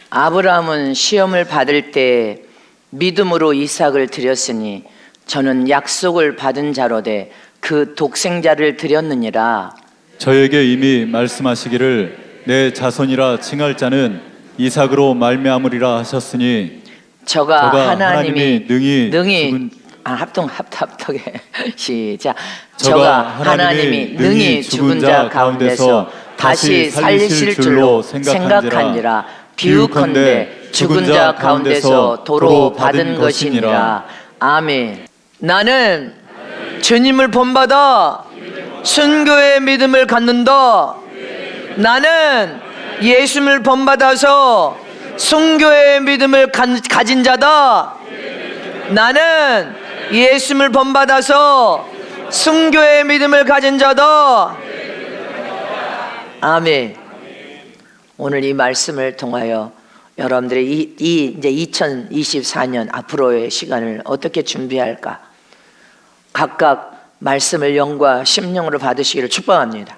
아브라함은 시험을 받을 때 믿음으로 이삭을 드렸으니 저는 약속을 받은 자로되 그 독생자를 드렸느니라. 저에게 이미 말씀하시기를 내 자손이라 칭할 자는 이삭으로 말미암으리라 하셨으니 저가 하나님이 능히 죽은 합독해 시작. 저가 하나님이 능히 죽은 자 가운데서 다시 살리실 줄로 생각하니라. 비유컨대 죽은 자 가운데서 도로 받은 것이니라. 아멘. 나는 주님을 본받아 순교의 믿음을 갖는다. 나는 예수님을 본받아서 순교의 믿음을 가진 자다. 나는 예수님을 본받아서 순교의 믿음을 가진 자다. 아멘. 오늘 이 말씀을 통하여 여러분들이 이제 2024년 앞으로의 시간을 어떻게 준비할까? 각각 말씀을 영과 심령으로 받으시기를 축복합니다.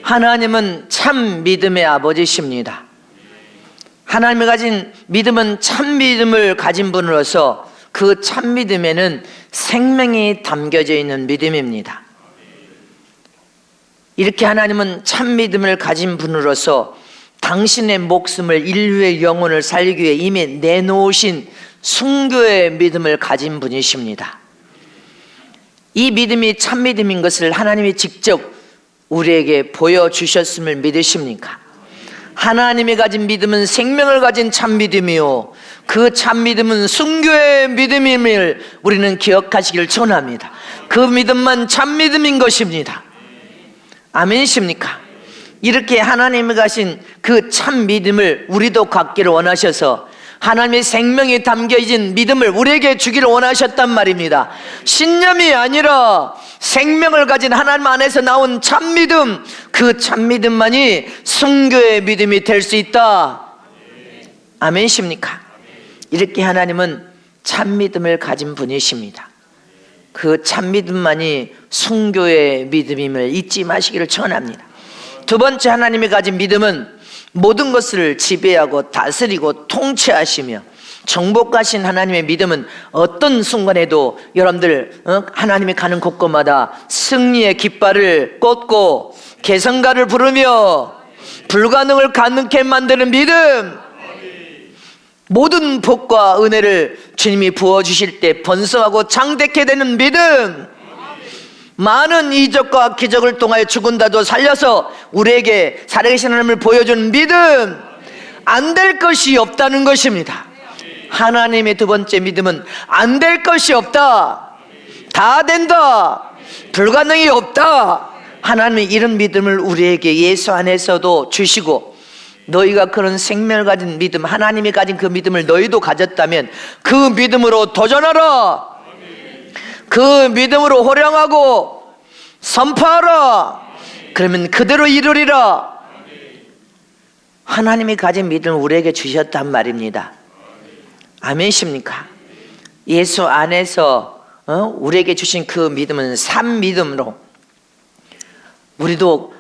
하나님은 참 믿음의 아버지십니다. 하나님이 가진 믿음은 참 믿음을 가진 분으로서 그 참 믿음에는 생명이 담겨져 있는 믿음입니다. 이렇게 하나님은 참 믿음을 가진 분으로서 당신의 목숨을 인류의 영혼을 살리기 위해 이미 내놓으신 순교의 믿음을 가진 분이십니다. 이 믿음이 참 믿음인 것을 하나님이 직접 우리에게 보여주셨음을 믿으십니까? 하나님이 가진 믿음은 생명을 가진 참 믿음이요, 그 참 믿음은 순교의 믿음임을 우리는 기억하시길 전합니다. 그 믿음만 참 믿음인 것입니다. 아멘이십니까? 이렇게 하나님이 가신 그 참 믿음을 우리도 갖기를 원하셔서 하나님의 생명이 담겨진 믿음을 우리에게 주기를 원하셨단 말입니다. 신념이 아니라 생명을 가진 하나님 안에서 나온 참 믿음, 그 참 믿음만이 순교의 믿음이 될 수 있다. 아멘이십니까? 이렇게 하나님은 참 믿음을 가진 분이십니다. 그 참 믿음만이 순교의 믿음임을 잊지 마시기를 청합니다. 두 번째, 하나님이 가진 믿음은 모든 것을 지배하고 다스리고 통치하시며 정복하신 하나님의 믿음은 어떤 순간에도 여러분들 하나님이 가는 곳곳마다 승리의 깃발을 꽂고 개성가를 부르며 불가능을 가능케 만드는 믿음, 모든 복과 은혜를 주님이 부어주실 때 번성하고 장대케 되는 믿음, 많은 이적과 기적을 통하여 죽은 자도 살려서 우리에게 살아계신 하나님을 보여주는 믿음, 안 될 것이 없다는 것입니다. 하나님의 두 번째 믿음은 안 될 것이 없다, 다 된다, 불가능이 없다. 하나님이 이런 믿음을 우리에게 예수 안에서도 주시고, 너희가 그런 생명을 가진 믿음, 하나님이 가진 그 믿음을 너희도 가졌다면 그 믿음으로 도전하라, 그 믿음으로 호령하고 선포하라. 그러면 그대로 이루리라. 하나님이 가진 믿음을 우리에게 주셨단 말입니다. 아멘이십니까? 예수 안에서 우리에게 주신 그 믿음은 산 믿음으로, 우리도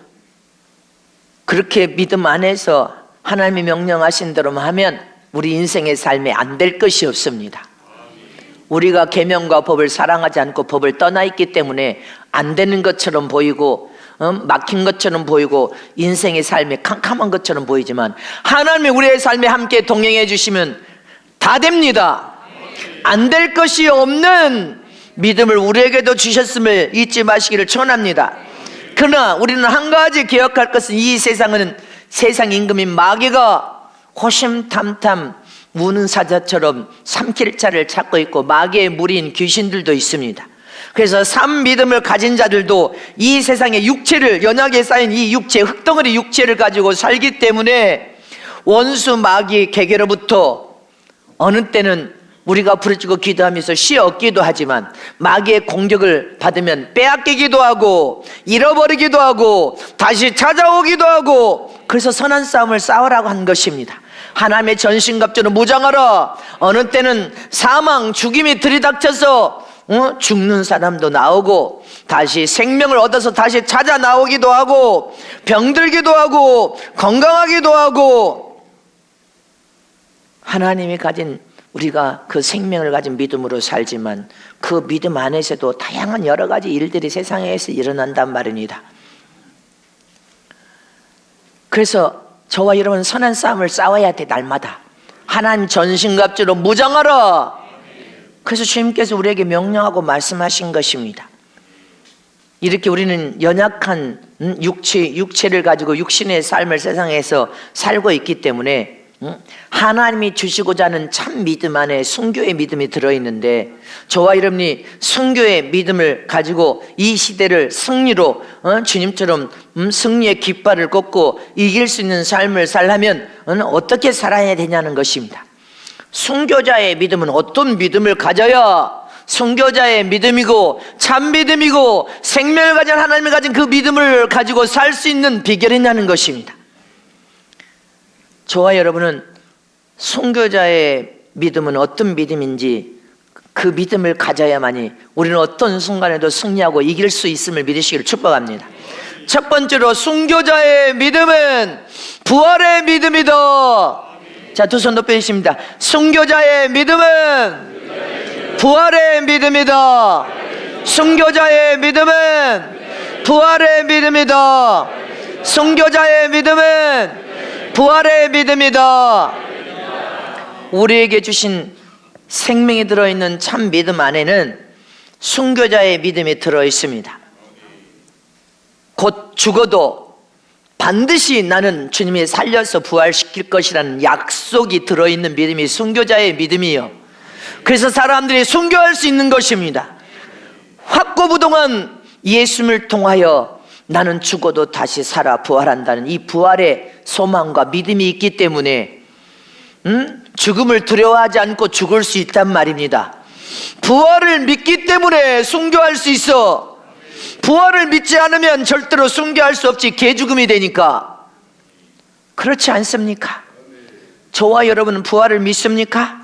그렇게 믿음 안에서 하나님이 명령하신 대로만 하면 우리 인생의 삶에 안 될 것이 없습니다. 우리가 계명과 법을 사랑하지 않고 법을 떠나 있기 때문에 안 되는 것처럼 보이고 막힌 것처럼 보이고 인생의 삶이 캄캄한 것처럼 보이지만, 하나님이 우리의 삶에 함께 동행해 주시면 다 됩니다. 안 될 것이 없는 믿음을 우리에게도 주셨음을 잊지 마시기를 청합니다. 그러나 우리는 한 가지 기억할 것은, 이 세상은 세상 임금인 마귀가 호심탐탐 우는 사자처럼 삼킬 자를 찾고 있고 마귀의 무리인 귀신들도 있습니다. 그래서 참 믿음을 가진 자들도 이 세상의 육체를, 연약에 쌓인 이 육체, 흙덩어리 육체를 가지고 살기 때문에 원수 마귀 개개로부터 어느 때는 우리가 부르짖고 기도하면서 쉬 얻기도 하지만 마귀의 공격을 받으면 빼앗기기도 하고 잃어버리기도 하고 다시 찾아오기도 하고, 그래서 선한 싸움을 싸우라고 한 것입니다. 하나님의 전신갑주로 무장하라. 어느 때는 사망, 죽임이 들이닥쳐서 죽는 사람도 나오고 다시 생명을 얻어서 다시 찾아 나오기도 하고 병들기도 하고 건강하기도 하고, 하나님이 가진 우리가 그 생명을 가진 믿음으로 살지만 그 믿음 안에서도 다양한 여러 가지 일들이 세상에서 일어난단 말입니다. 그래서 저와 여러분 선한 싸움을 싸워야 돼. 날마다 하나님 전신갑주로 무장하라. 그래서 주님께서 우리에게 명령하고 말씀하신 것입니다. 이렇게 우리는 연약한 육체를 가지고 육신의 삶을 세상에서 살고 있기 때문에 하나님이 주시고자 하는 참 믿음 안에 순교의 믿음이 들어있는데, 저와 여러분이 순교의 믿음을 가지고 이 시대를 승리로 주님처럼 승리의 깃발을 꽂고 이길 수 있는 삶을 살려면 어떻게 살아야 되냐는 것입니다. 순교자의 믿음은 어떤 믿음을 가져야 순교자의 믿음이고 참 믿음이고 생명을 가진 하나님이 가진 그 믿음을 가지고 살 수 있는 비결이냐는 것입니다. 저와 여러분은 순교자의 믿음은 어떤 믿음인지 그 믿음을 가져야만이 우리는 어떤 순간에도 승리하고 이길 수 있음을 믿으시기를 축복합니다. 첫 번째로 순교자의 믿음은 부활의 믿음이다. 자, 두 손 높여주십니다. 순교자의 믿음은 부활의 믿음이다. 순교자의 믿음은 부활의 믿음이다. 순교자의 믿음은 부활의 믿음이다. 우리에게 주신 생명이 들어있는 참 믿음 안에는 순교자의 믿음이 들어있습니다. 곧 죽어도 반드시 나는 주님이 살려서 부활시킬 것이라는 약속이 들어있는 믿음이 순교자의 믿음이요. 그래서 사람들이 순교할 수 있는 것입니다. 확고부동한 예수님을 통하여 나는 죽어도 다시 살아 부활한다는 이 부활의 소망과 믿음이 있기 때문에 죽음을 두려워하지 않고 죽을 수 있단 말입니다. 부활을 믿기 때문에 순교할 수 있어. 부활을 믿지 않으면 절대로 순교할 수 없지. 개죽음이 되니까. 그렇지 않습니까? 저와 여러분은 부활을 믿습니까?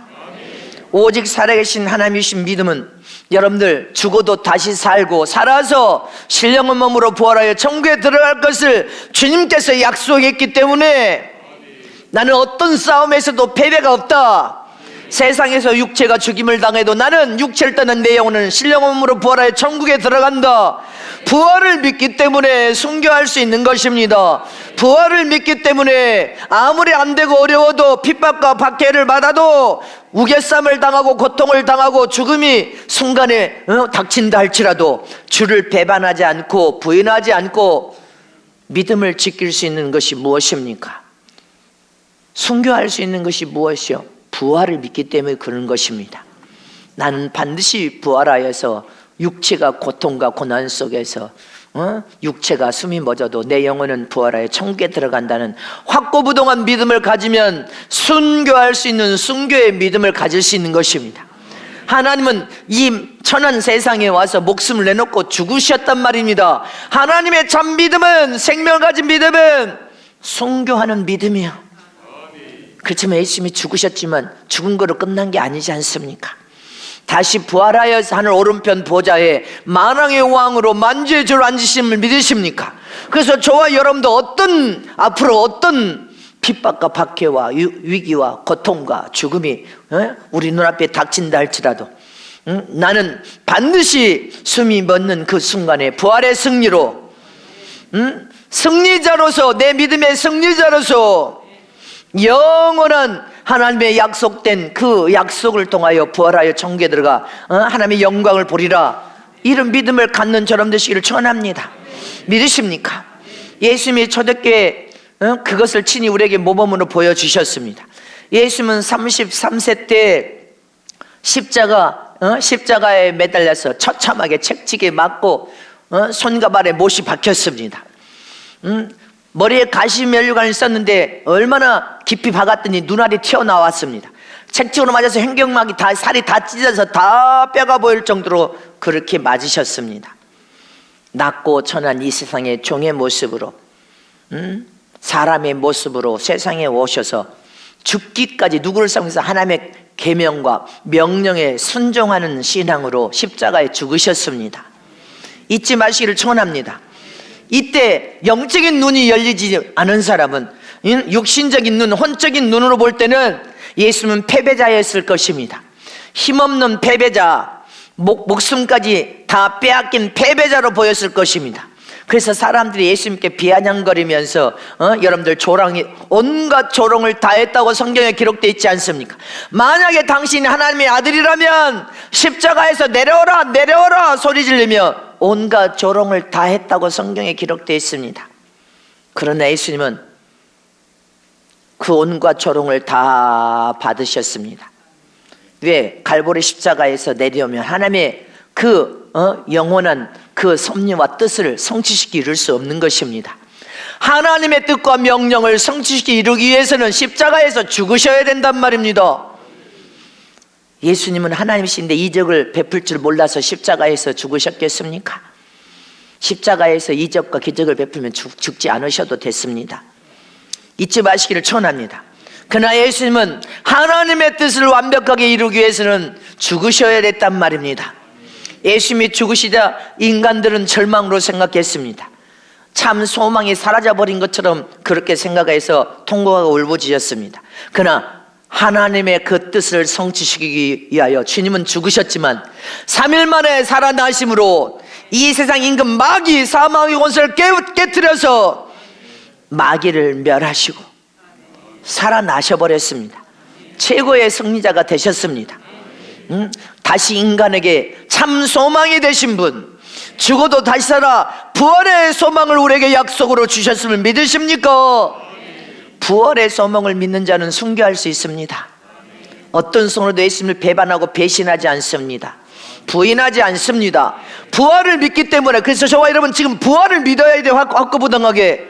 오직 살아계신 하나님이신 믿음은 여러분들 죽어도 다시 살고 살아서 신령한 몸으로 부활하여 천국에 들어갈 것을 주님께서 약속했기 때문에 나는 어떤 싸움에서도 패배가 없다. 세상에서 육체가 죽임을 당해도 나는 육체를 떠난 내 영혼은 신령한 몸으로 부활하여 천국에 들어간다. 부활을 믿기 때문에 순교할 수 있는 것입니다. 부활을 믿기 때문에 아무리 안 되고 어려워도 핍박과 박해를 받아도 우겨쌈을 당하고 고통을 당하고 죽음이 순간에 닥친다 할지라도 주를 배반하지 않고 부인하지 않고 믿음을 지킬 수 있는 것이 무엇입니까? 순교할 수 있는 것이 무엇이요? 부활을 믿기 때문에 그런 것입니다. 나는 반드시 부활하여서 육체가 고통과 고난 속에서 육체가 숨이 멎어도 내 영혼은 부활하여 천국에 들어간다는 확고부동한 믿음을 가지면 순교할 수 있는 순교의 믿음을 가질 수 있는 것입니다. 하나님은 이 천한 세상에 와서 목숨을 내놓고 죽으셨단 말입니다. 하나님의 참 믿음은, 생명을 가진 믿음은 순교하는 믿음이요. 그렇지만 예수님이 죽으셨지만 죽은 거로 끝난 게 아니지 않습니까? 다시 부활하여서 하늘 오른편 보좌에 만왕의 왕으로 만주의 주로 앉으심을 믿으십니까? 그래서 저와 여러분도 앞으로 어떤 핍박과 박해와 위기와 고통과 죽음이 우리 눈앞에 닥친다 할지라도 나는 반드시 숨이 멎는 그 순간에 부활의 승리로 승리자로서, 내 믿음의 승리자로서 영원한 하나님의 약속된 그 약속을 통하여 부활하여 천국에 들어가 하나님의 영광을 보리라. 이런 믿음을 갖는 저럼 되시기를 축원합니다. 믿으십니까? 예수님이 초대교회 그것을 친히 우리에게 모범으로 보여주셨습니다. 예수님은 33세 때 십자가에 매달려서 처참하게 채찍에 맞고 손과 발에 못이 박혔습니다. 머리에 가시면류관이 있었는데 얼마나 깊이 박았더니 눈알이 튀어나왔습니다. 채찍으로 맞아서 횡격막이 다, 살이 다 찢어서 다 뼈가 보일 정도로 그렇게 맞으셨습니다. 낮고 천한 이 세상의 종의 모습으로 사람의 모습으로 세상에 오셔서 죽기까지 누구를 싸면서 하나님의 계명과 명령에 순종하는 신앙으로 십자가에 죽으셨습니다. 잊지 마시기를 축원합니다. 이때 영적인 눈이 열리지 않은 사람은 육신적인 눈, 혼적인 눈으로 볼 때는 예수님은 패배자였을 것입니다. 힘없는 패배자, 목숨까지 다 빼앗긴 패배자로 보였을 것입니다. 그래서 사람들이 예수님께 비아냥거리면서 여러분들 온갖 조롱을 다 했다고 성경에 기록되어 있지 않습니까? 만약에 당신이 하나님의 아들이라면 십자가에서 내려오라 내려오라 소리 지르며 온갖 조롱을 다 했다고 성경에 기록되어 있습니다. 그러나 예수님은 그 온갖 조롱을 다 받으셨습니다. 왜? 갈보리 십자가에서 내려오면 하나님의 그 영원한 그 섭리와 뜻을 성취시키 이룰 수 없는 것입니다. 하나님의 뜻과 명령을 성취시키 이루기 위해서는 십자가에서 죽으셔야 된단 말입니다. 예수님은 하나님이신데 이적을 베풀 줄 몰라서 십자가에서 죽으셨겠습니까? 십자가에서 이적과 기적을 베풀면 죽지 않으셔도 됐습니다. 잊지 마시기를 축원합니다. 그러나 예수님은 하나님의 뜻을 완벽하게 이루기 위해서는 죽으셔야 됐단 말입니다. 예수님이 죽으시자 인간들은 절망으로 생각했습니다. 참 소망이 사라져버린 것처럼 그렇게 생각해서 통곡하고 울부짖었습니다. 그러나 하나님의 그 뜻을 성취시키기 위하여 주님은 죽으셨지만 3일 만에 살아나심으로 이 세상 임금 마귀 사망의 권세를 깨뜨려서 마귀를 멸하시고 살아나셔버렸습니다. 최고의 승리자가 되셨습니다. 다시 인간에게 참 소망이 되신 분, 죽어도 다시 살아 부활의 소망을 우리에게 약속으로 주셨음을 믿으십니까? 부활의 소망을 믿는 자는 순교할 수 있습니다. 어떤 성으로도 예수님을 배반하고 배신하지 않습니다. 부인하지 않습니다. 부활을 믿기 때문에. 그래서 저와 여러분 지금 부활을 믿어야 돼요. 확고부동하게.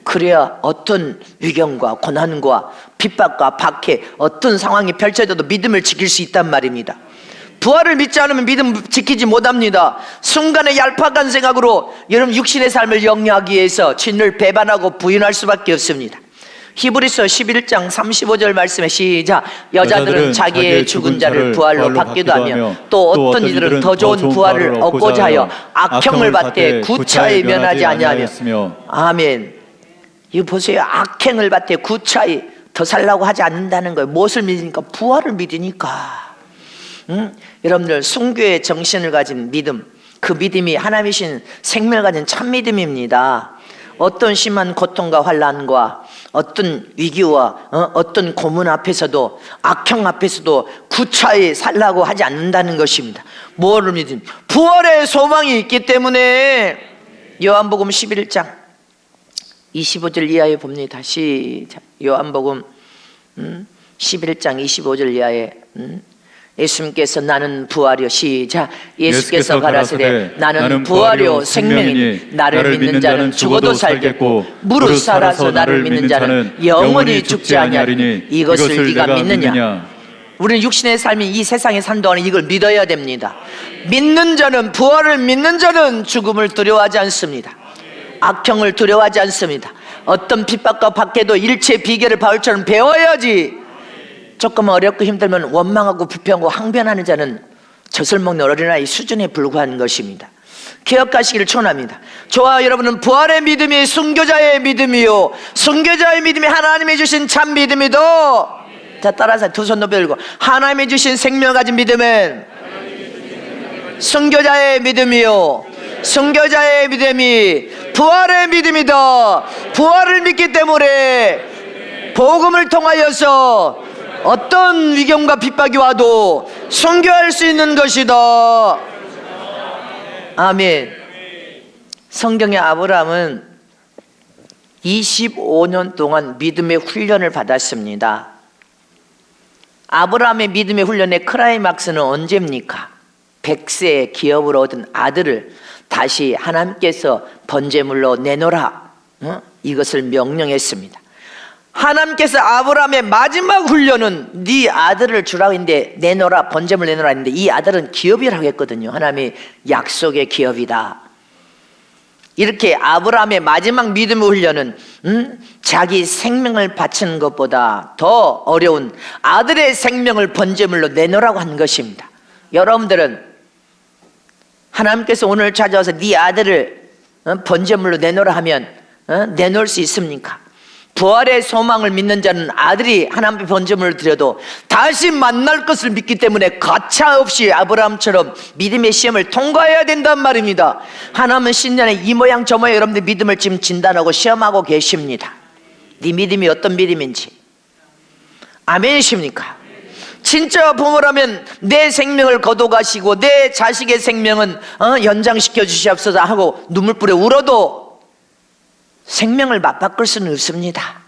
그래야 어떤 위경과 고난과 핍박과 박해, 어떤 상황이 펼쳐져도 믿음을 지킬 수 있단 말입니다. 부활을 믿지 않으면 믿음 지키지 못합니다. 순간의 얄팍한 생각으로 여러분 육신의 삶을 영위하기 위해서 주님을 배반하고 부인할 수밖에 없습니다. 히브리서 11장 35절 말씀에 시작. 여자들은 자기의 죽은 자를 부활로 받기도 하며 또 어떤 이들은 더 좋은 부활을 얻고자 하여 악형을 받되 구차히 면하지 아니하며. 아멘. 이거 보세요. 악행을 받되 구차히 더 살라고 하지 않는다는 거예요. 무엇을 믿으니까? 부활을 믿으니까. 여러분들 순교의 정신을 가진 믿음, 그 믿음이 하나님이신 생명을 가진 참 믿음입니다. 어떤 심한 고통과 환난과 어떤 위기와 어떤 고문 앞에서도, 악형 앞에서도 구차히 살라고 하지 않는다는 것입니다. 뭐를 믿음? 부활의 소망이 있기 때문에. 요한복음 11장 25절 이하에 봅니다. 시작. 요한복음 11장 25절 이하에 예수님께서 나는 부활이요. 시작. 예수께서 가라사대 나는 부활이요 생명이니 나를 믿는 자는 죽어도 살겠고 무릇 살아서 나를 믿는 자는 영원히 죽지 아니하리니 이것을 네가 믿느냐? 우리는 육신의 삶이 이 세상에 산 동안 이걸 믿어야 됩니다. 믿는 자는, 부활을 믿는 자는 죽음을 두려워하지 않습니다. 악형을 두려워하지 않습니다. 어떤 핍박과 박해도 일체 비결을 바울처럼 배워야지. 조금 어렵고 힘들면 원망하고 불평하고 항변하는 자는 젖을 먹는 어린아이 수준에 불과한 것입니다. 기억하시기를 축원합니다. 저와 여러분은 부활의 믿음이 순교자의 믿음이요, 순교자의 믿음이 하나님이 주신 참 믿음이다. 자, 따라서 두 손 높이 들고 하나님이 주신 생명을 가진 믿음은 순교자의 믿음이요, 순교자의 믿음이 부활의 믿음이다. 부활을 믿기 때문에 복음을 통하여서 어떤 위경과 핍박이 와도 순교할 수 있는 것이다. 아멘. 성경의 아브라함은 25년 동안 믿음의 훈련을 받았습니다. 아브라함의 믿음의 훈련의 크라이막스는 언제입니까? 100세의 기업을 얻은 아들을 다시 하나님께서 번제물로 내놓으라, 이것을 명령했습니다. 하나님께서 아브라함의 마지막 훈련은 네 아들을 주라고 했는데 내놓으라, 번제물 내놓으라 했는데 이 아들은 기업이라고 했거든요. 하나님의 약속의 기업이다. 이렇게 아브라함의 마지막 믿음의 훈련은 자기 생명을 바치는 것보다 더 어려운 아들의 생명을 번제물로 내놓으라고 한 것입니다. 여러분들은 하나님께서 오늘 찾아와서 네 아들을 번제물로 내놓으라 하면 내놓을 수 있습니까? 부활의 소망을 믿는 자는 아들이 하나님의 번제물을 드려도 다시 만날 것을 믿기 때문에 가차없이 아브라함처럼 믿음의 시험을 통과해야 된단 말입니다. 하나님은 신년에 이 모양 저 모양 여러분들 믿음을 지금 진단하고 시험하고 계십니다. 네 믿음이 어떤 믿음인지. 아멘이십니까? 진짜 부모라면 내 생명을 거둬가시고 내 자식의 생명은 연장시켜 주시옵소서 하고 눈물 뿌려 울어도 생명을 맞바꿀 수는 없습니다.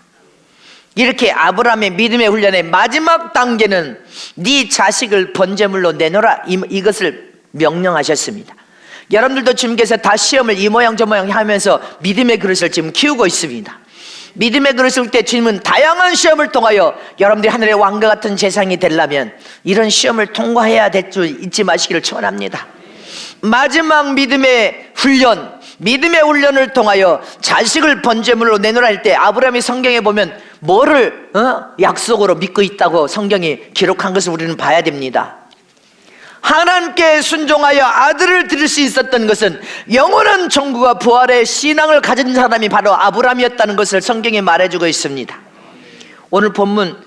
이렇게 아브라함의 믿음의 훈련의 마지막 단계는 네 자식을 번제물로 내놓으라, 이것을 명령하셨습니다. 여러분들도 주님께서 다 시험을 이 모양 저 모양 하면서 믿음의 그릇을 지금 키우고 있습니다. 믿음의 그릇을 때 주님은 다양한 시험을 통하여 여러분들이 하늘의 왕과 같은 세상이 되려면 이런 시험을 통과해야 될 줄 잊지 마시기를 축원합니다. 마지막 믿음의 훈련을 통하여 자식을 번제물로 내놓으라 할 때 아브라함이 성경에 보면 뭐를 약속으로 믿고 있다고 성경이 기록한 것을 우리는 봐야 됩니다. 하나님께 순종하여 아들을 드릴 수 있었던 것은 영원한 천국과 부활의 신앙을 가진 사람이 바로 아브라함이었다는 것을 성경이 말해주고 있습니다. 오늘 본문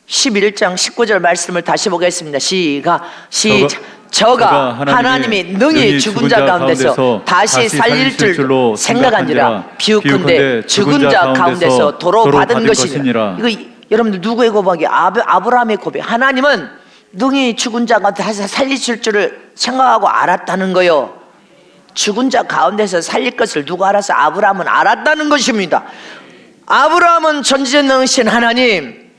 11장 19절 말씀을 다시 보겠습니다. 시작. 저가 하나님이 능히 죽은 자 가운데서 다시 살릴 줄 생각한지라 비유컨대 죽은 자 가운데서 도로 받은 것이니라. 이거 여러분들 누구의 고백이? 아브라함의 고백. 하나님은 능히 죽은 자 가운데 다시 살리실 줄을 생각하고 알았다는 거요. 죽은 자 가운데서 살릴 것을 누가 알아서? 아브라함은 알았다는 것입니다. 아브라함은 전지전능하신 하나님,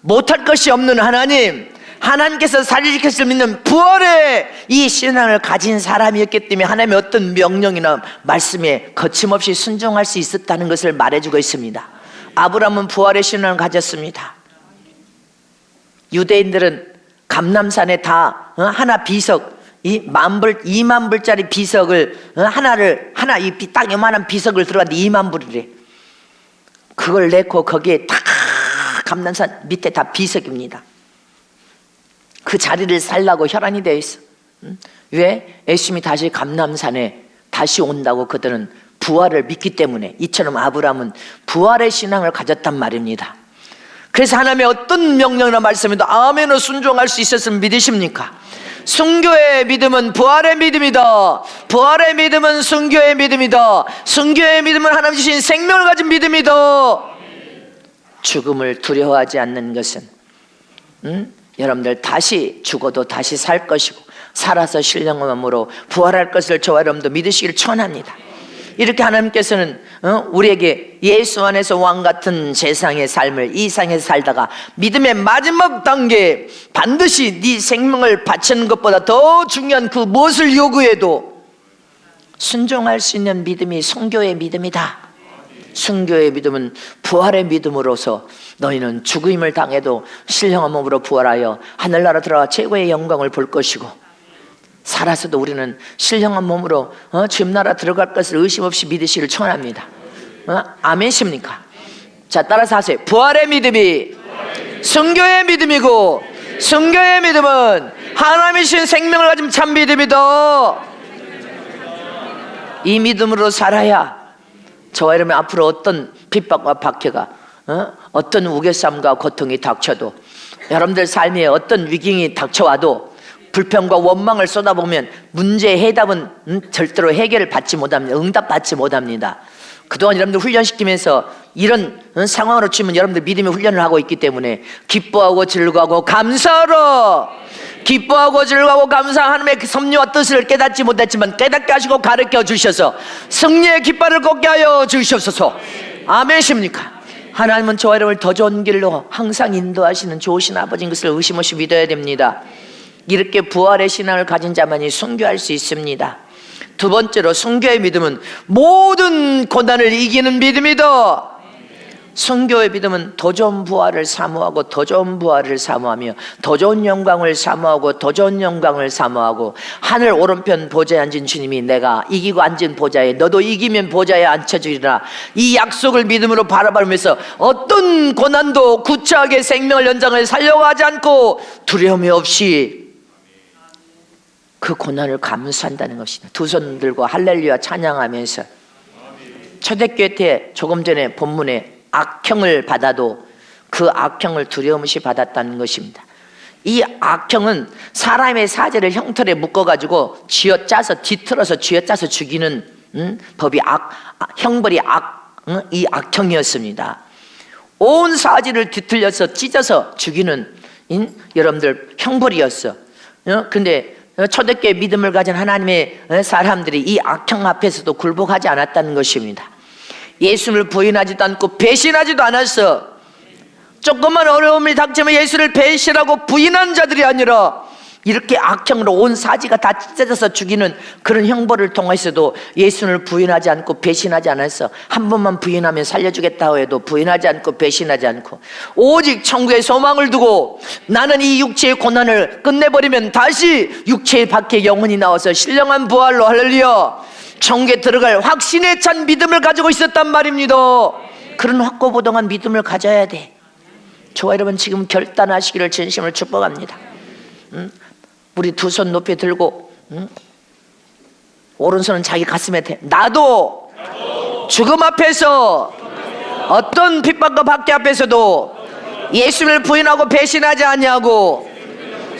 못할 것이 없는 하나님, 하나님께서 살리실 것을 믿는 부활의 이 신앙을 가진 사람이었기 때문에 하나님의 어떤 명령이나 말씀에 거침없이 순종할 수 있었다는 것을 말해주고 있습니다. 아브라함은 부활의 신앙을 가졌습니다. 유대인들은 감람산에 다 하나 비석, 이 2만 불짜리 비석을 하나 이 딱 요만한 비석을 들어갔는데 2만 불이래. 그걸 내고 거기에 다 감람산 밑에 다 비석입니다. 그 자리를 살라고 혈안이 되어 있어. 왜? 예수님이 다시 감람산에 다시 온다고 그들은 부활을 믿기 때문에. 이처럼 아브라함은 부활의 신앙을 가졌단 말입니다. 그래서 하나님의 어떤 명령이나 말씀에도 아멘으로 순종할 수 있었으면 믿으십니까? 순교의 믿음은 부활의 믿음이다. 부활의 믿음은 순교의 믿음이다. 순교의 믿음은 하나님 주신 생명을 가진 믿음이다. 죽음을 두려워하지 않는 것은 여러분들 다시 죽어도 다시 살 것이고 살아서 신령함으로 부활할 것을 저와 여러분도 믿으시기를 축원합니다. 이렇게 하나님께서는 우리에게 예수 안에서 왕같은 세상의 삶을 이 세상에서 살다가 믿음의 마지막 단계에 반드시 네 생명을 바치는 것보다 더 중요한 그 무엇을 요구해도 순종할 수 있는 믿음이 순교의 믿음이다. 순교의 믿음은 부활의 믿음으로서 너희는 죽음을 당해도 신령한 몸으로 부활하여 하늘나라 들어가 최고의 영광을 볼 것이고, 살아서도 우리는 신령한 몸으로 주님나라 들어갈 것을 의심 없이 믿으시기를 축원합니다. 아멘십니까? 자, 따라서 하세요. 부활의 믿음이 순교의 믿음이고, 순교의 믿음은 하나님이신 생명을 가진 참 믿음이다. 이 믿음으로 살아야 저와 여러분 앞으로 어떤 핍박과 박해가 어떤 우겨쌈과 고통이 닥쳐도, 여러분들 삶에 어떤 위기가 닥쳐와도 불평과 원망을 쏟아보면 문제의 해답은 절대로 해결을 받지 못합니다. 응답받지 못합니다. 그동안 여러분들 훈련시키면서 이런 상황으로 치면 여러분들 믿음의 훈련을 하고 있기 때문에 기뻐하고 즐거워하고 감사하라. 기뻐하고 즐거워하고 감사한 하나님의 그 섭리와 뜻을 깨닫지 못했지만 깨닫게 하시고 가르쳐 주셔서 승리의 깃발을 꽂게 하여 주시옵소서. 아멘이십니까? 하나님은 저와 여러분을 더 좋은 길로 항상 인도하시는 좋으신 아버지인 것을 의심 없이 믿어야 됩니다. 이렇게 부활의 신앙을 가진 자만이 순교할 수 있습니다. 두 번째로, 순교의 믿음은 모든 고난을 이기는 믿음이다. 순교의 믿음은 더 좋은 부활을 사모하고 더 좋은 부활을 사모하며 더 좋은 영광을 사모하고 더 좋은 영광을 사모하고, 하늘 오른편 보좌에 앉은 주님이 내가 이기고 앉은 보좌에 너도 이기면 보좌에 앉혀주리라, 이 약속을 믿음으로 바라보면서 어떤 고난도 구차하게 생명을 연장을 살려고 하지 않고 두려움이 없이 그 고난을 감수한다는 것이다. 두 손 들고 할렐루야 찬양하면서 초대교회 때 조금 전에 본문에 악형을 받아도 그 악형을 두려움없이 받았다는 것입니다. 이 악형은 사람의 사제를 형틀에 묶어가지고 쥐어짜서 뒤틀어서 쥐어짜서 죽이는 법이 형벌이 이 악형이었습니다. 온 사지를 뒤틀려서 찢어서 죽이는 여러분들 형벌이었어. 근데 초대교회 믿음을 가진 하나님의 사람들이 이 악형 앞에서도 굴복하지 않았다는 것입니다. 예수를 부인하지도 않고 배신하지도 않았어. 조금만 어려움이 닥치면 예수를 배신하고 부인한 자들이 아니라 이렇게 악형으로 온 사지가 다 찢어져서 죽이는 그런 형벌을 통해서도 예수를 부인하지 않고 배신하지 않았어. 한 번만 부인하면 살려주겠다고 해도 부인하지 않고 배신하지 않고 오직 천국의 소망을 두고 나는 이 육체의 고난을 끝내버리면 다시 육체 밖에 영혼이 나와서 신령한 부활로 할렐루야 천국에 들어갈 확신에 찬 믿음을 가지고 있었단 말입니다. 그런 확고부동한 믿음을 가져야 돼. 저와 여러분 지금 결단하시기를 진심으로 축복합니다. 우리 두 손 높이 들고 오른손은 자기 가슴에 나도 죽음 앞에서 어떤 핍박과 박해 앞에서도 예수를 부인하고 배신하지 아니하고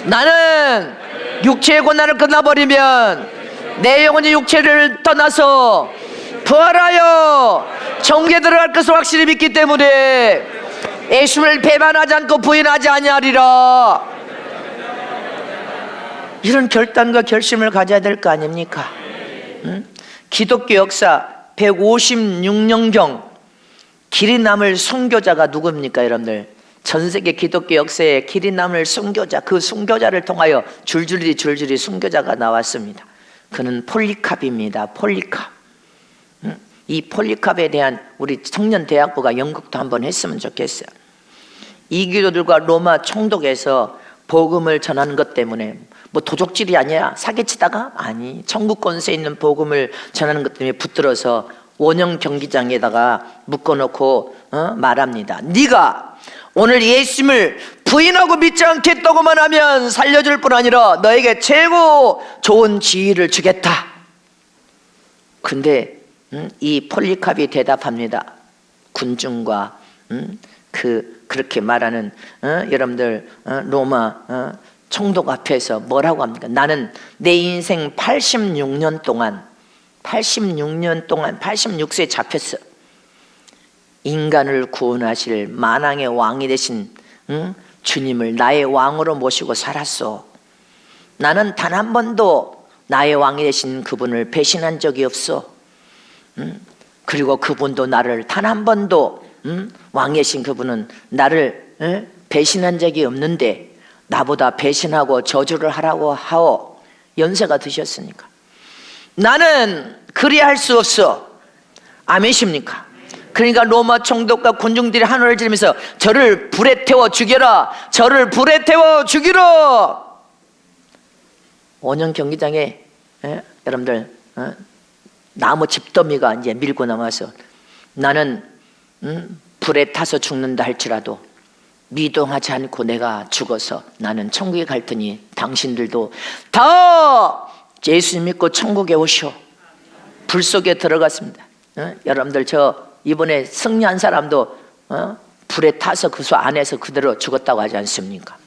나는 육체의 고난을 끝나버리면 내 영혼이 육체를 떠나서 부활하여 천국에 들어갈 것을 확실히 믿기 때문에 예수를 배반하지 않고 부인하지 아니하리라. 이런 결단과 결심을 가져야 될 거 아닙니까? 기독교 역사 156년경 길이 남을 순교자가 누굽니까 여러분들? 전 세계 기독교 역사에 길이 남을 순교자, 그 순교자를 통하여 줄줄이 순교자가 나왔습니다. 그는 폴리캅입니다. 폴리캅. 이 폴리캅에 대한 우리 청년대학부가 연극도 한번 했으면 좋겠어요. 이교도들과 로마 총독에서 복음을 전하는 것 때문에 뭐 도적질이 아니야 사기치다가 아니 천국 권세에 있는 복음을 전하는 것 때문에 붙들어서 원형 경기장에다가 묶어놓고 말합니다. 네가 오늘 예수님을 부인하고 믿지 않겠다고만 하면 살려줄 뿐 아니라 너에게 최고 좋은 지위를 주겠다. 근데 이 폴리캅이 대답합니다. 군중과 그렇게 말하는 여러분들 로마 총독 앞에서 뭐라고 합니까? 나는 내 인생 86년 동안 86세 잡혔어. 인간을 구원하실 만왕의 왕이 되신 주님을 나의 왕으로 모시고 살았어. 나는 단 한 번도 나의 왕이 되신 그분을 배신한 적이 없어. 그리고 그분도 나를 단 한 번도 왕이 되신 그분은 나를 배신한 적이 없는데 나보다 배신하고 저주를 하라고 하오. 연세가 드셨으니까 나는 그리할 수 없어. 아멘이십니까? 그러니까 로마 총독과 군중들이 한호를 지르면서 저를 불에 태워 죽여라, 저를 불에 태워 죽이라. 원형 경기장에 여러분들 나무 집더미가 이제 밀고 남아서 나는 불에 타서 죽는다 할지라도 미동하지 않고 내가 죽어서 나는 천국에 갈 테니 당신들도 다 예수 믿고 천국에 오시오. 불 속에 들어갔습니다. 여러분들 저 이번에 승리한 사람도 불에 타서 그 소 안에서 그대로 죽었다고 하지 않습니까?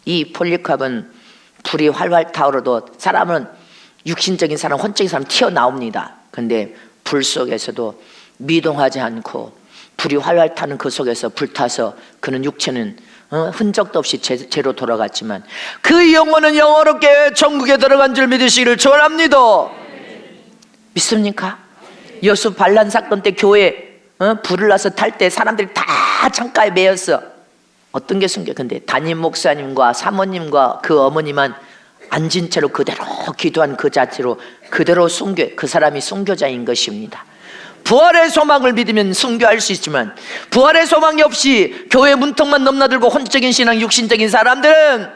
이 폴리캅은 불이 활활 타오르도 사람은 육신적인 사람, 혼적인 사람 튀어나옵니다. 근데 불 속에서도 미동하지 않고 불이 활활 타는 그 속에서 불타서 그는 육체는 흔적도 없이 제로 돌아갔지만 그 영혼은 영원롭게 천국에 들어간 줄 믿으시기를 축원합니다. 믿습니까? 여수 반란 사건 때 교회 불을 나서 탈 때 사람들이 다 창가에 매였어. 어떤 게 순교? 근데 담임 목사님과 사모님과 그 어머니만 앉은 채로 그대로 기도한 그 자체로 그대로 순교, 그 사람이 순교자인 것입니다. 부활의 소망을 믿으면 순교할 수 있지만 부활의 소망이 없이 교회 문턱만 넘나들고 혼적인 신앙, 육신적인 사람들은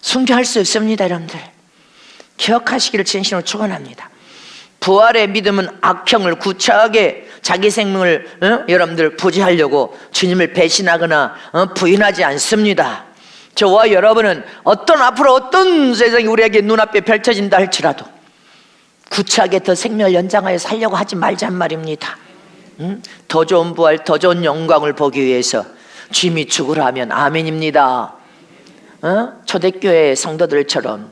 순교할 수 없습니다. 여러분들 기억하시기를 진심으로 축원합니다. 부활의 믿음은 악형을 구차하게 자기 생명을 여러분들 부지하려고 주님을 배신하거나 부인하지 않습니다. 저와 여러분은 앞으로 어떤 세상이 우리에게 눈앞에 펼쳐진다 할지라도 구차하게 더 생명을 연장하여 살려고 하지 말란 말입니다. 더 좋은 부활, 더 좋은 영광을 보기 위해서 주님이 죽으라면 아멘입니다. 초대교회 성도들처럼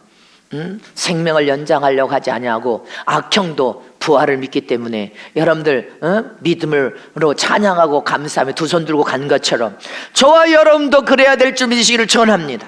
생명을 연장하려고 하지 아니하고 악형도 부활을 믿기 때문에 여러분들 믿음으로 찬양하고 감사하며 두 손 들고 간 것처럼 저와 여러분도 그래야 될 줄 믿으시기를 축원합니다.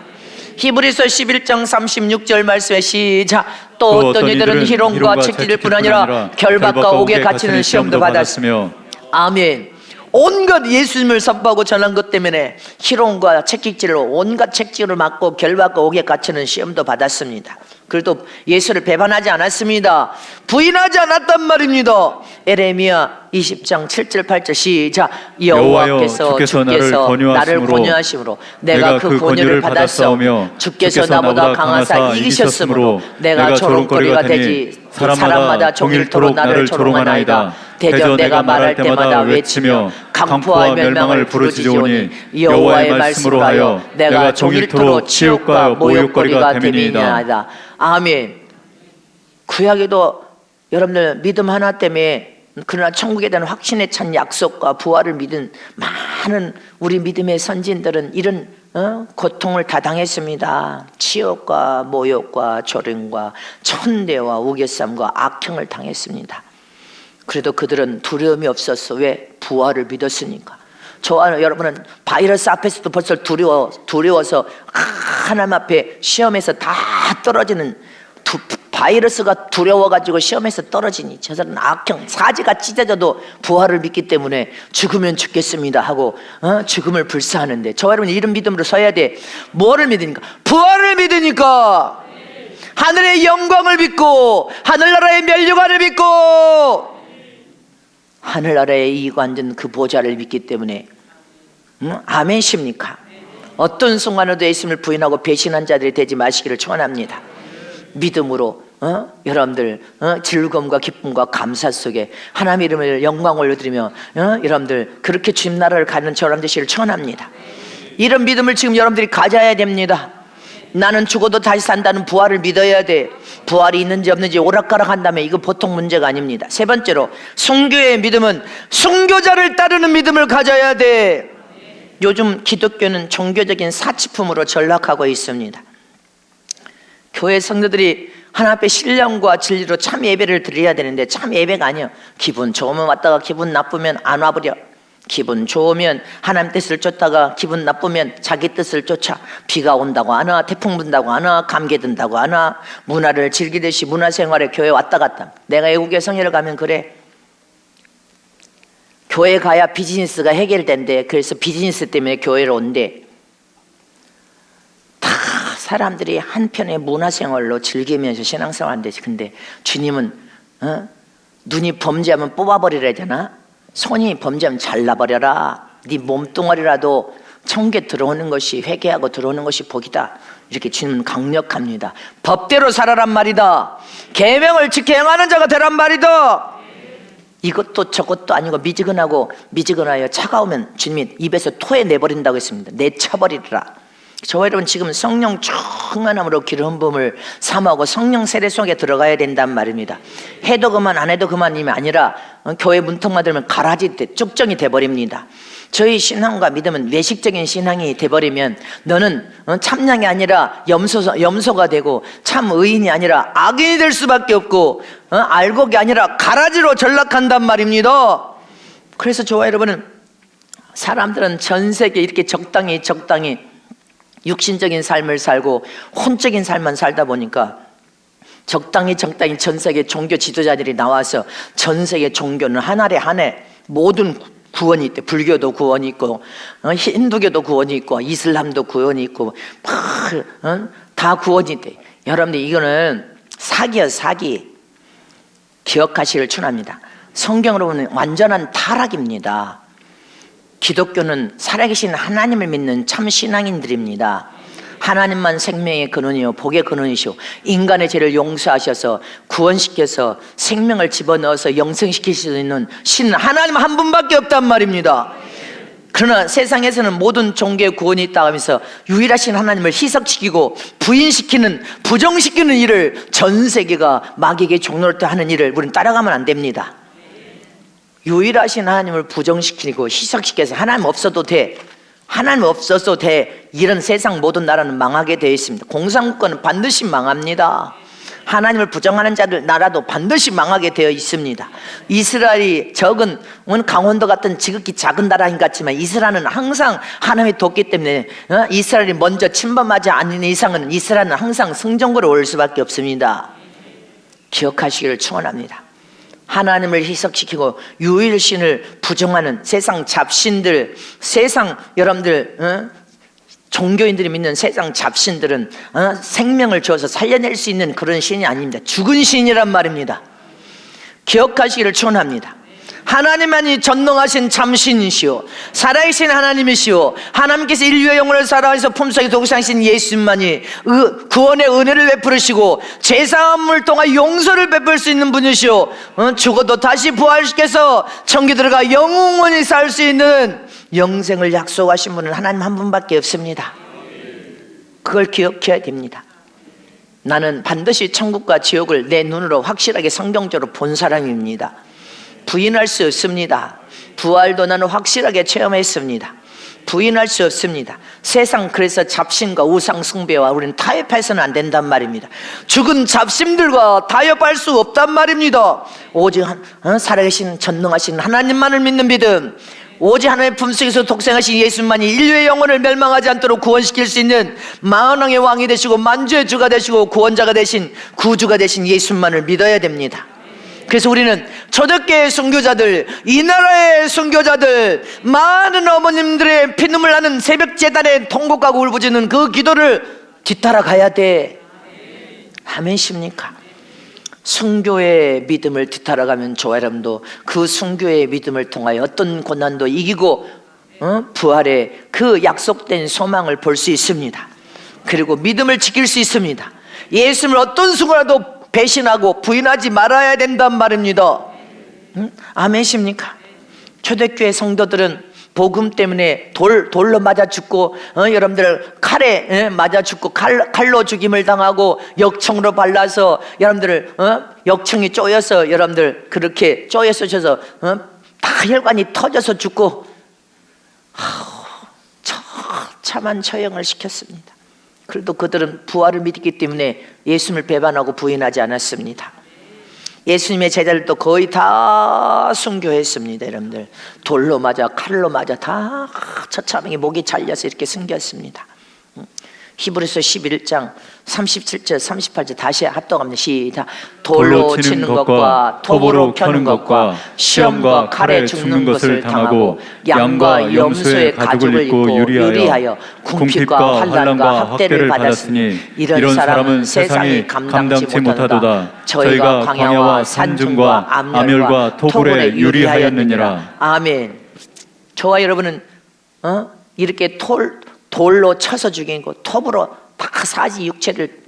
히브리서 11장 36절 말씀에 시작. 또 어떤 이들은 희롱과 채찍질 뿐 아니라 결박과 옥에 갇히는 시험도 받았으며. 아멘. 온갖 예수님을 선포하고 전한 것 때문에 희롱과 채찍질로 온갖 채찍질을 맞고 결박과 옥에 갇히는 시험도 받았습니다. 그래도 예수를 배반하지 않았습니다. 부인하지 않았단 말입니다. 에레미야 20장 7절 8절 시작. 여호와께서 주께서 나를 권유하심으로 내가 그 권유를 받았사오며 주께서 나보다 강하사 이기셨으므로 내가 조롱거리가 되지 사람마다 종일토록 나를 조롱하나이다. 대저 내가 말할 때마다 외치며 강포와 멸망을 부르짖으오니 여호와의 말씀으로 하여 내가 종일토록 치욕과 모욕거리가 됨이니이다. 아멘. 구약에도 여러분들 믿음 하나 때문에 그러나 천국에 대한 확신에 찬 약속과 부활을 믿은 많은 우리 믿음의 선진들은 이런 고통을 다 당했습니다. 치욕과 모욕과 조롱과 천대와 우겨쌈과 악형을 당했습니다. 그래도 그들은 두려움이 없었어. 왜? 부활을 믿었으니까. 저와 여러분은 바이러스 앞에서도 벌써 두려워서 하나님 앞에 시험에서 다 떨어지는 바이러스가 두려워가지고 시험에서 떨어지니 저 사람은 악형 사지가 찢어져도 부활을 믿기 때문에 죽으면 죽겠습니다 하고 죽음을 불사하는데 저와 여러분 이런 믿음으로 서야 돼. 뭐를 믿으니까? 부활을 믿으니까. 하늘의 영광을 믿고 하늘나라의 면류관을 믿고 하늘나라의 이익 완전 그 보좌를 믿기 때문에 아멘십니까? 어떤 순간에도 예수님을 부인하고 배신한 자들이 되지 마시기를 축원합니다. 믿음으로 여러분들 즐거움과 기쁨과 감사 속에 하나님 이름을 영광 올려드리며 여러분들 그렇게 주님 나라를 가는 저람 되시기를 축원합니다. 이런 믿음을 지금 여러분들이 가져야 됩니다. 나는 죽어도 다시 산다는 부활을 믿어야 돼. 부활이 있는지 없는지 오락가락 한다면 이거 보통 문제가 아닙니다. 세 번째로 순교의 믿음은 순교자를 따르는 믿음을 가져야 돼. 요즘 기독교는 종교적인 사치품으로 전락하고 있습니다. 교회 성도들이 하나님 앞에 신령과 진리로 참 예배를 드려야 되는데 참 예배가 아니에요. 기분 좋으면 왔다가 기분 나쁘면 안 와버려. 기분 좋으면 하나님 뜻을 쫓다가 기분 나쁘면 자기 뜻을 쫓아. 비가 온다고 안 와, 태풍 분다고 안 와, 감기 든다고 안 와. 문화를 즐기듯이 문화생활에 교회 왔다 갔다. 내가 외국에 성회를 가면 그래. 교회 가야 비즈니스가 해결된대. 그래서 비즈니스 때문에 교회를 온대. 다 사람들이 한편의 문화생활로 즐기면서 신앙생활 한대. 근데 주님은 눈이 범죄하면 뽑아버리라잖아. 손이 범죄하면 잘라버려라. 네 몸뚱아리라도 천국에 들어오는 것이 회개하고 들어오는 것이 복이다. 이렇게 주님은 강력합니다. 법대로 살아란 말이다. 계명을 지켜 행하는 자가 되란 말이다. 이것도 저것도 아니고 미지근하여 차가우면 주님이 입에서 토해내버린다고 했습니다. 내쳐버리라. 저와 여러분 지금 성령 충만함으로 기름 부음을 삼하고 성령 세례 속에 들어가야 된단 말입니다. 해도 그만 안 해도 그만이 아니라 교회 문턱만 들면 가라지 쭉정이 돼버립니다. 저희 신앙과 믿음은 외식적인 신앙이 돼버리면 너는 참량이 아니라 염소가 되고 참 의인이 아니라 악인이 될 수밖에 없고 알곡이 아니라 가라지로 전락한단 말입니다. 그래서 저와 여러분은 사람들은 전 세계 이렇게 적당히 육신적인 삶을 살고 혼적인 삶만 살다 보니까 적당히 전 세계 종교 지도자들이 나와서 전 세계 종교는 한 알에 한해 모든 구원이 있대. 불교도 구원이 있고 힌두교도 구원이 있고 이슬람도 구원이 있고 다 구원이 있대. 여러분들 이거는 사기야 사기. 기억하시길 축원합니다. 성경으로 보면 완전한 타락입니다. 기독교는 살아계신 하나님을 믿는 참 신앙인들입니다. 하나님만 생명의 근원이요 복의 근원이시오. 인간의 죄를 용서하셔서 구원시켜서 생명을 집어넣어서 영생시킬 수 있는 신 하나님 한 분밖에 없단 말입니다. 그러나 세상에서는 모든 종교의 구원이 있다고 하면서 유일하신 하나님을 희석시키고 부인시키는, 부정시키는 일을, 전 세계가 마귀에게 종로를 하는 일을 우리는 따라가면 안 됩니다. 유일하신 하나님을 부정시키고 희석시켜서 하나님 없어도 돼, 하나님 없어도 돼, 이런 세상 모든 나라는 망하게 되어 있습니다. 공산국가는 반드시 망합니다. 하나님을 부정하는 자들 나라도 반드시 망하게 되어 있습니다. 이스라엘이 적은 강원도 같은 지극히 작은 나라인 것 같지만 이스라엘은 항상 하나님이 돕기 때문에 이스라엘이 먼저 침범하지 않는 이상은 이스라엘은 항상 승전국으로 올 수밖에 없습니다. 기억하시기를 축원합니다. 하나님을 희석시키고 유일신을 부정하는 세상 잡신들, 세상 여러분들 종교인들이 믿는 세상 잡신들은 생명을 주어서 살려낼 수 있는 그런 신이 아닙니다. 죽은 신이란 말입니다. 기억하시기를 축원합니다. 하나님만이 전능하신 참신이시오, 살아계신 하나님이시오, 하나님께서 인류의 영혼을 살아서 품속에 독생하신 예수님만이 구원의 은혜를 베푸시고 제사함을 통해 용서를 베풀 수 있는 분이시오, 죽어도 다시 부활시켜서 천국 들어가 영원히 살 수 있는 영생을 약속하신 분은 하나님 한 분밖에 없습니다. 그걸 기억해야 됩니다. 나는 반드시 천국과 지옥을 내 눈으로 확실하게 성경적으로 본 사람입니다. 부인할 수 없습니다. 부활도 나는 확실하게 체험했습니다. 부인할 수 없습니다. 세상, 그래서 잡신과 우상 숭배와 우리는 타협해서는 안 된단 말입니다. 죽은 잡신들과 타협할 수 없단 말입니다. 오직 살아계신 전능하신 하나님만을 믿는 믿음, 오직 하나님의 품속에서 독생하신 예수만이 인류의 영혼을 멸망하지 않도록 구원시킬 수 있는 만왕의 왕이 되시고 만주의 주가 되시고 구원자가 되신, 구주가 되신 예수만을 믿어야 됩니다. 그래서 우리는 초대교회 순교자들, 이 나라의 순교자들, 많은 어머님들의 피눈물 나는 새벽 제단에 통곡하고 울부짖는 그 기도를 뒤따라 가야 돼. 아멘십니까? 순교의 믿음을 뒤따라가면 저와 여러분도 그 순교의 믿음을 통하여 어떤 고난도 이기고 부활의 그 약속된 소망을 볼 수 있습니다. 그리고 믿음을 지킬 수 있습니다. 예수님을 어떤 순간에도 배신하고 부인하지 말아야 된단 말입니다. 아멘십니까? 초대교회 성도들은 복음 때문에 돌로 맞아 죽고 여러분들 칼에 맞아 죽고 칼로 죽임을 당하고 역청으로 발라서 여러분들 역청이 쪼여서 여러분들 그렇게 쪼여서 져서 다 혈관이 터져서 죽고 처참한 처형을 시켰습니다. 그래도 그들은 부활을 믿기 때문에 예수님을 배반하고 부인하지 않았습니다. 예수님의 제자들도 거의 다 순교했습니다. 여러분들 돌로 맞아 칼로 맞아 다 처참하게 목이 잘려서 이렇게 숨겼습니다. 히브리서 11장 37절 38절 다시 합동합니다. 시작. 돌로 치는 것과 톱으로 켜는 것과 시험과 칼에 죽는 것을 당하고 양과 염소의 가죽을 입고 유리하여 궁핍과 환난과 학대를 받았으니 이런 사람은 세상이 감당치 못하도다. 저희가 광야와 산중과 암열과 토굴에 유리하였느니라. 아멘. 저와 여러분은 이렇게 돌로 쳐서 죽이고 톱으로 다 사지 육체를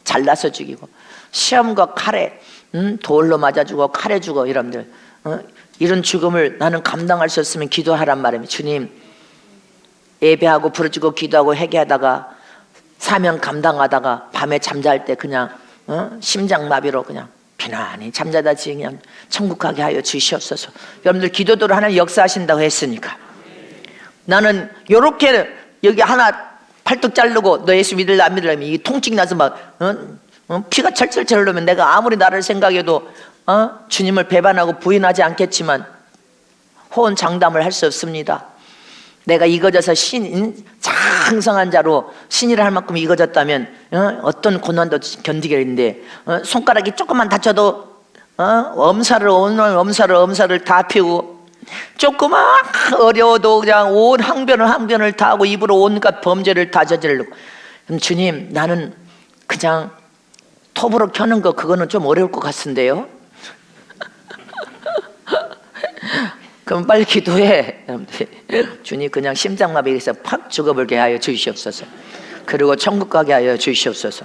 잘라서 죽이고 시험과 칼에 돌로 맞아 죽어 칼에 죽어 여러분들 이런 죽음을 나는 감당할 수 없으면 기도하란 말입니다. 주님, 예배하고 부르짖고 기도하고 회개하다가 사명 감당하다가 밤에 잠잘 때 그냥 심장마비로 그냥 편안히 잠자다 그냥 천국 가게 하여 주시옵소서. 여러분들 기도대로 하나님 역사하신다고 했으니까 나는 요렇게 여기 하나 팔뚝 자르고 너 예수 믿을래 안 믿을래 이 통증 나서 막 피가 철철철 흐르면 내가 아무리 나를 생각해도 주님을 배반하고 부인하지 않겠지만 호언장담을 할 수 없습니다. 내가 이거져서 장성한 자로 신이라 할 만큼 이거졌다면 어떤 고난도 견디겠는데 손가락이 조금만 다쳐도 엄살을 다 피우고 조그만 어려워도 그냥 온 항변을 다 하고 입으로 온갖 범죄를 다 저지르고 주님, 나는 그냥 톱으로 켜는 거 그거는 좀 어려울 것 같은데요. 그럼 빨리 기도해. 주님, 그냥 심장마비에서 팍 죽어버리게 하여 주시옵소서. 그리고 천국 가게 하여 주시옵소서.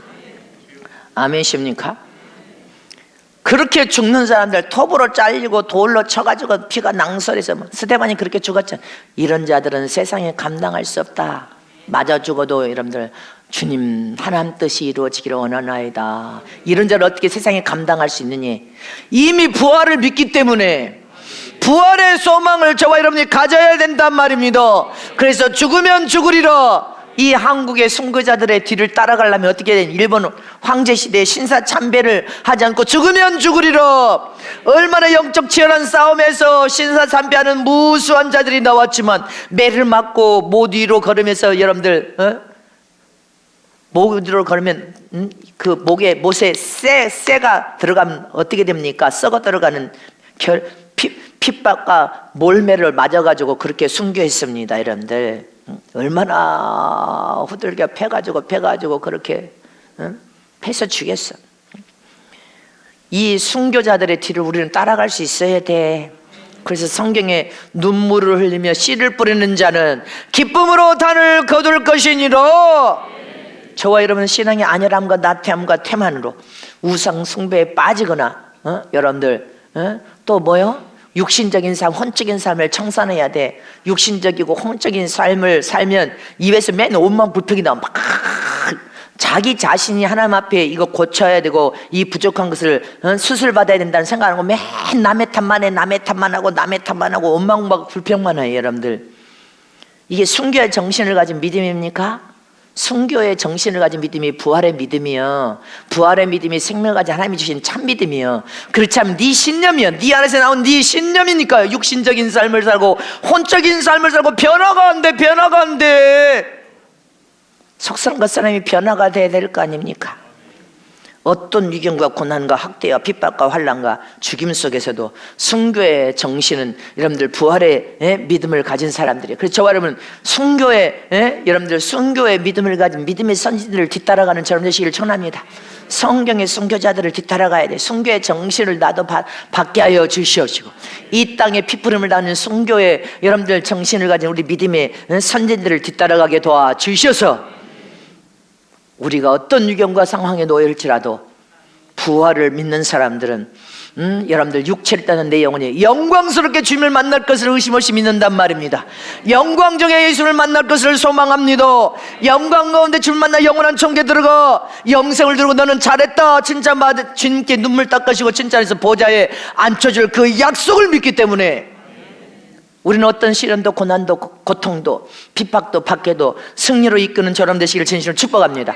아멘십니까? 그렇게 죽는 사람들 톱으로 잘리고 돌로 쳐가지고 피가 낭설해서 스데반이 그렇게 죽었잖아. 이런 자들은 세상에 감당할 수 없다. 맞아 죽어도 여러분들 주님 하나님 뜻이 이루어지기를 원하나이다. 이런 자를 어떻게 세상에 감당할 수 있느니? 이미 부활을 믿기 때문에 부활의 소망을 저와 여러분이 가져야 된단 말입니다. 그래서 죽으면 죽으리라. 이 한국의 순교자들의 뒤를 따라가려면 어떻게 된? 일본 황제 시대의 신사 참배를 하지 않고 죽으면 죽으리라. 얼마나 영적 치열한 싸움에서 신사 참배하는 무수한 자들이 나왔지만 매를 맞고 못 위로 걸으면서 여러분들 목 위로 걸으면 그 목에 못에 쇠가 들어가면 어떻게 됩니까? 썩어 들어가는 핏밥과 몰매를 맞아가지고 그렇게 순교했습니다. 여러분들 얼마나 후들겨 패가지고 그렇게 패서 죽였어. 이 순교자들의 뒤를 우리는 따라갈 수 있어야 돼. 그래서 성경에 눈물을 흘리며 씨를 뿌리는 자는 기쁨으로 단을 거둘 것이니라. 저와 여러분은 신앙의 안혈함과 나태함과 태만으로 우상 숭배에 빠지거나 여러분들 또 뭐요? 육신적인 삶, 혼적인 삶을 청산해야 돼. 육신적이고 혼적인 삶을 살면 입에서 맨 온만 불평이 나와. 막 자기 자신이 하나님 앞에 이거 고쳐야 되고 이 부족한 것을 수술받아야 된다는 생각하고 맨 남의 탓만 해. 남의 탓만 하고 원망 막 불평만 해요. 여러분들, 이게 순교의 정신을 가진 믿음입니까? 순교의 정신을 가진 믿음이 부활의 믿음이요. 부활의 믿음이 생명을 가진 하나님이 주신 참 믿음이요. 그렇지 않으면 네 신념이요. 네 안에서 나온 네 신념이니까요. 육신적인 삶을 살고 혼적인 삶을 살고 변화가 안 돼. 속사람과 사람이 변화가 돼야 될 거 아닙니까? 어떤 위경과 고난과 학대와 핍박과 환난과 죽임 속에서도 순교의 정신은 여러분들 부활의 믿음을 가진 사람들이에요. 그래서 저와 여러분 여러분들 순교의 믿음을 가진 믿음의 선지들을 뒤따라가는 저런 되시기를 청합니다. 성경의 순교자들을 뒤따라가야 돼. 순교의 정신을 나도 받게 하여 주시옵시고 이 땅에 피부름을 당하는 순교의 여러분들 정신을 가진 우리 믿음의 선지들을 뒤따라가게 도와 주셔서 우리가 어떤 위경과 상황에 놓일지라도 부활을 믿는 사람들은 여러분들 육체를 따는 내 영혼이 영광스럽게 주님을 만날 것을 의심 없이 믿는단 말입니다. 영광 중에 예수를 만날 것을 소망합니다. 영광 가운데 주님을 만나 영원한 천국에 들어가 영생을 들고 너는 잘했다 칭찬받아 주님께 눈물 닦으시고 칭찬해서 보좌에 앉혀줄 그 약속을 믿기 때문에 우리는 어떤 시련도 고난도 고통도 핍박도 박해도 승리로 이끄는 저런 되시기를 진심으로 축복합니다.